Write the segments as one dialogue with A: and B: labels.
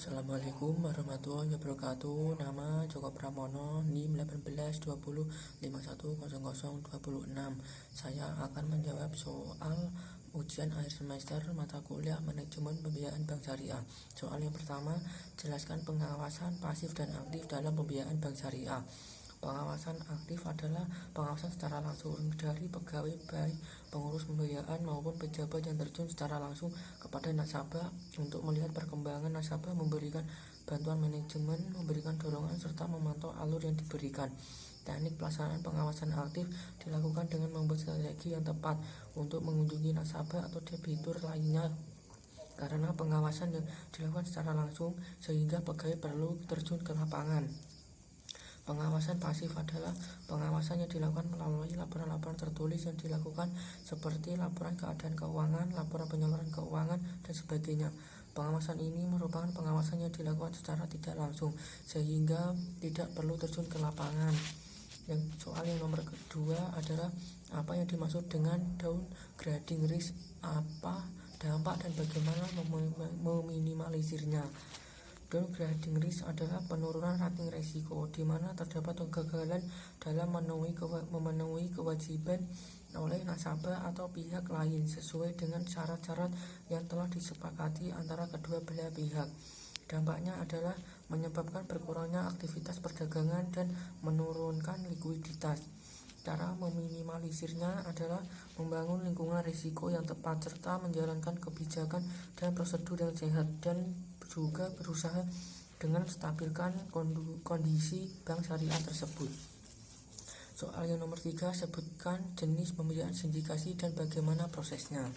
A: Assalamualaikum warahmatullahi wabarakatuh. Nama Joko Pramono, NIM 1820510026. Saya akan menjawab soal ujian akhir semester mata kuliah Manajemen Pembiayaan Bank Syariah. Soal yang pertama, jelaskan pengawasan pasif dan aktif dalam pembiayaan bank syariah. Pengawasan aktif adalah pengawasan secara langsung dari pegawai baik pengurus pembiayaan maupun pejabat yang terjun secara langsung kepada nasabah untuk melihat perkembangan nasabah, memberikan bantuan manajemen, memberikan dorongan, serta memantau alur yang diberikan. Teknik pelaksanaan pengawasan aktif dilakukan dengan membuat strategi yang tepat untuk mengunjungi nasabah atau debitur lainnya, karena pengawasan yang dilakukan secara langsung sehingga pegawai perlu terjun ke lapangan. Pengawasan pasif adalah pengawasan yang dilakukan melalui laporan-laporan tertulis yang dilakukan seperti laporan keadaan keuangan, laporan penyaluran keuangan, dan sebagainya. Pengawasan ini merupakan pengawasan yang dilakukan secara tidak langsung sehingga tidak perlu terjun ke lapangan. Yang soal yang nomor kedua adalah apa yang dimaksud dengan downgrading risk, apa dampak dan bagaimana meminimalisirnya. Downgrading risk adalah penurunan rating resiko di mana terdapat kegagalan dalam memenuhi kewajiban oleh nasabah atau pihak lain sesuai dengan syarat-syarat yang telah disepakati antara kedua belah pihak. Dampaknya adalah menyebabkan berkurangnya aktivitas perdagangan dan menurunkan likuiditas. Cara meminimalisirnya adalah membangun lingkungan risiko yang tepat serta menjalankan kebijakan dan prosedur yang sehat, dan juga berusaha dengan menstabilkan kondisi bank syariah tersebut. Soal yang nomor 3, sebutkan jenis pembiayaan sindikasi dan bagaimana prosesnya.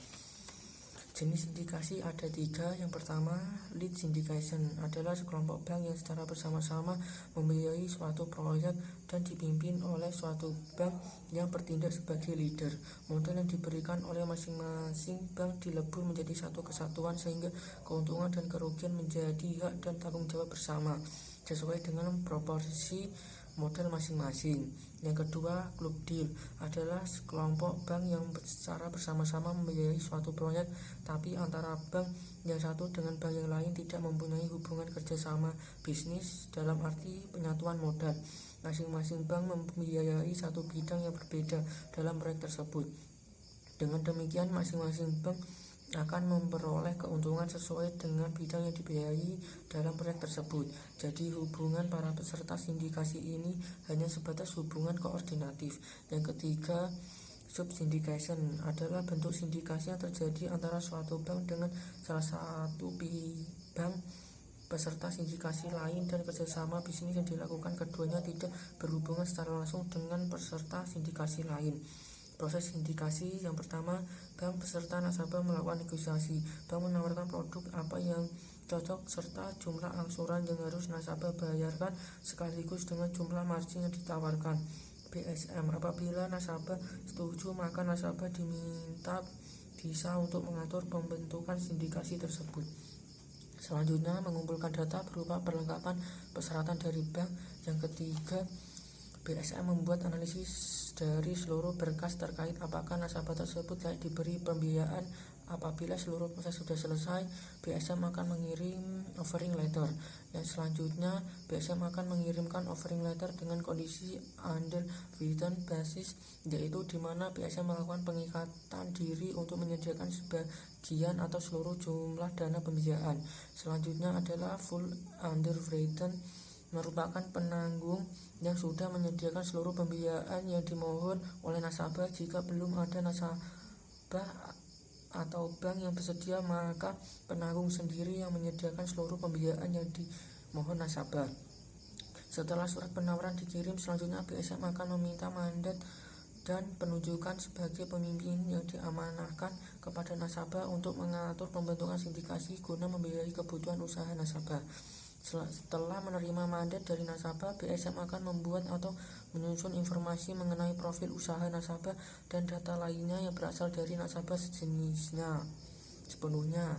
A: Jenis sindikasi ada 3. Yang pertama, lead syndication adalah sekelompok bank yang secara bersama-sama membiayai suatu proyek dan dipimpin oleh suatu bank yang bertindak sebagai leader. Modal yang diberikan oleh masing-masing bank dilebur menjadi satu kesatuan sehingga keuntungan dan kerugian menjadi hak dan tanggung jawab bersama sesuai dengan proporsi modal masing-masing. Yang kedua, club deal adalah sekelompok bank yang secara bersama-sama membiayai suatu proyek, tapi antara bank yang satu dengan bank yang lain tidak mempunyai hubungan kerjasama bisnis dalam arti penyatuan modal. Masing-masing bank membiayai satu bidang yang berbeda dalam proyek tersebut. Dengan demikian, masing-masing bank akan memperoleh keuntungan sesuai dengan bidang yang dibiayai dalam proyek tersebut. Jadi hubungan para peserta sindikasi ini hanya sebatas hubungan koordinatif. Yang ketiga, subsyndication adalah bentuk sindikasi yang terjadi antara suatu bank dengan salah satu bank peserta sindikasi lain, dan kerjasama bisnis yang dilakukan keduanya tidak berhubungan secara langsung dengan peserta sindikasi lain. Proses sindikasi yang pertama, bank beserta nasabah melakukan negosiasi. Bank menawarkan produk apa yang cocok serta jumlah angsuran yang harus nasabah bayarkan sekaligus dengan jumlah margin yang ditawarkan. BSM, apabila nasabah setuju maka nasabah diminta bisa untuk mengatur pembentukan sindikasi tersebut. Selanjutnya, mengumpulkan data berupa perlengkapan persyaratan dari bank. Yang ketiga, BSM membuat analisis dari seluruh berkas terkait apakah nasabah tersebut layak diberi pembiayaan. Apabila seluruh proses sudah selesai, BSM akan mengirim offering letter. Yang selanjutnya, BSM akan mengirimkan offering letter dengan kondisi underwritten basis, yaitu di mana BSM melakukan pengikatan diri untuk menyediakan sebagian atau seluruh jumlah dana pembiayaan. Selanjutnya adalah full underwritten, merupakan penanggung yang sudah menyediakan seluruh pembiayaan yang dimohon oleh nasabah. Jika belum ada nasabah atau bank yang bersedia, maka penanggung sendiri yang menyediakan seluruh pembiayaan yang dimohon nasabah. Setelah surat penawaran dikirim, selanjutnya BSM akan meminta mandat dan penunjukan sebagai pemimpin yang diamanahkan kepada nasabah untuk mengatur pembentukan sindikasi guna membiayai kebutuhan usaha nasabah. Setelah menerima mandat dari nasabah, BSM akan membuat atau menyusun informasi mengenai profil usaha nasabah dan data lainnya yang berasal dari nasabah sejenisnya sepenuhnya.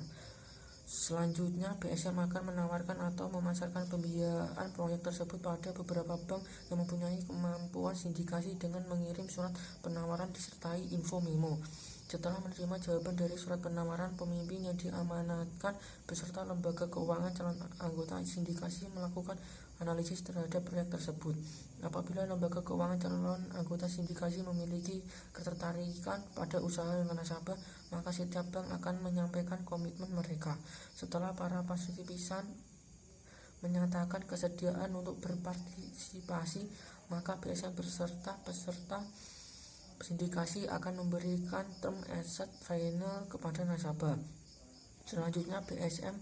A: Selanjutnya, BSM akan menawarkan atau memasarkan pembiayaan proyek tersebut pada beberapa bank yang mempunyai kemampuan sindikasi dengan mengirim surat penawaran disertai info memo. Setelah menerima jawaban dari surat penawaran, pemimpin yang diamanatkan beserta lembaga keuangan calon anggota sindikasi melakukan analisis terhadap proyek tersebut. Apabila lembaga keuangan calon anggota sindikasi memiliki ketertarikan pada usaha dengan nasabah, maka setiap bank akan menyampaikan komitmen mereka. Setelah para partisipan menyatakan kesediaan untuk berpartisipasi, maka BSM beserta peserta sindikasi akan memberikan term asset final kepada nasabah. Selanjutnya, BSM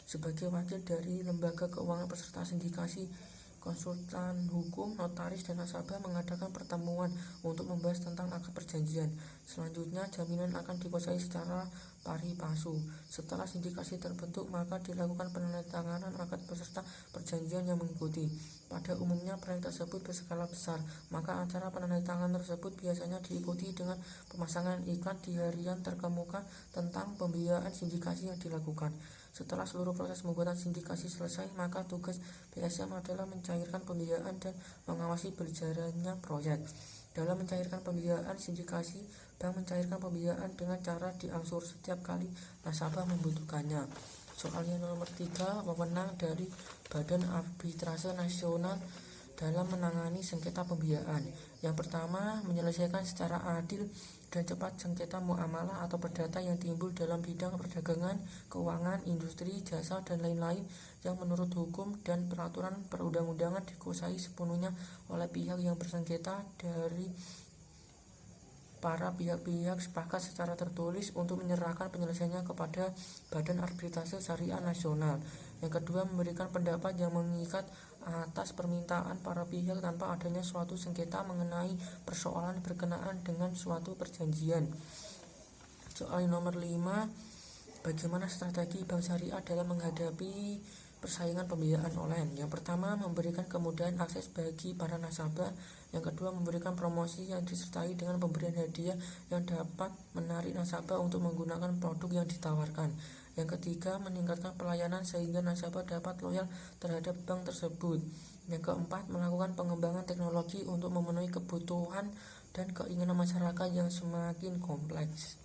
A: sebagai wakil dari lembaga keuangan peserta sindikasi, konsultan hukum, notaris, dan nasabah mengadakan pertemuan untuk membahas tentang akad perjanjian. Selanjutnya, jaminan akan dikuasai secara pari passu. Setelah sindikasi terbentuk, maka dilakukan penandatanganan akad peserta perjanjian yang mengikuti. Pada umumnya proyek tersebut berskala besar, maka acara penandatanganan tersebut biasanya diikuti dengan pemasangan iklan di harian terkemuka tentang pembiayaan sindikasi yang dilakukan. Setelah seluruh proses pembuatan sindikasi selesai, maka tugas BSM adalah mencairkan pembiayaan dan mengawasi berjalannya proyek. Dalam mencairkan pembiayaan sindikasi, bank mencairkan pembiayaan dengan cara diangsur setiap kali nasabah membutuhkannya. Soal yang nomor 3, wewenang dari Badan Arbitrase Nasional dalam menangani sengketa pembiayaan. Yang pertama, menyelesaikan secara adil dan cepat sengketa muamalah atau perdata yang timbul dalam bidang perdagangan, keuangan, industri, jasa, dan lain-lain yang menurut hukum dan peraturan perundang-undangan dikuasai sepenuhnya oleh pihak yang bersengketa. Dari para pihak-pihak sepakat secara tertulis untuk menyerahkan penyelesaiannya kepada Badan Arbitrase Syariah Nasional. Yang kedua, memberikan pendapat yang mengikat atas permintaan para pihak tanpa adanya suatu sengketa mengenai persoalan berkenaan dengan suatu perjanjian. Soal nomor 5, bagaimana strategi bank syariah dalam menghadapi persaingan pembiayaan online. Yang pertama, memberikan kemudahan akses bagi para nasabah. Yang kedua, memberikan promosi yang disertai dengan pemberian hadiah yang dapat menarik nasabah untuk menggunakan produk yang ditawarkan. Yang ketiga, meningkatkan pelayanan sehingga nasabah dapat loyal terhadap bank tersebut. Yang keempat, melakukan pengembangan teknologi untuk memenuhi kebutuhan dan keinginan masyarakat yang semakin kompleks.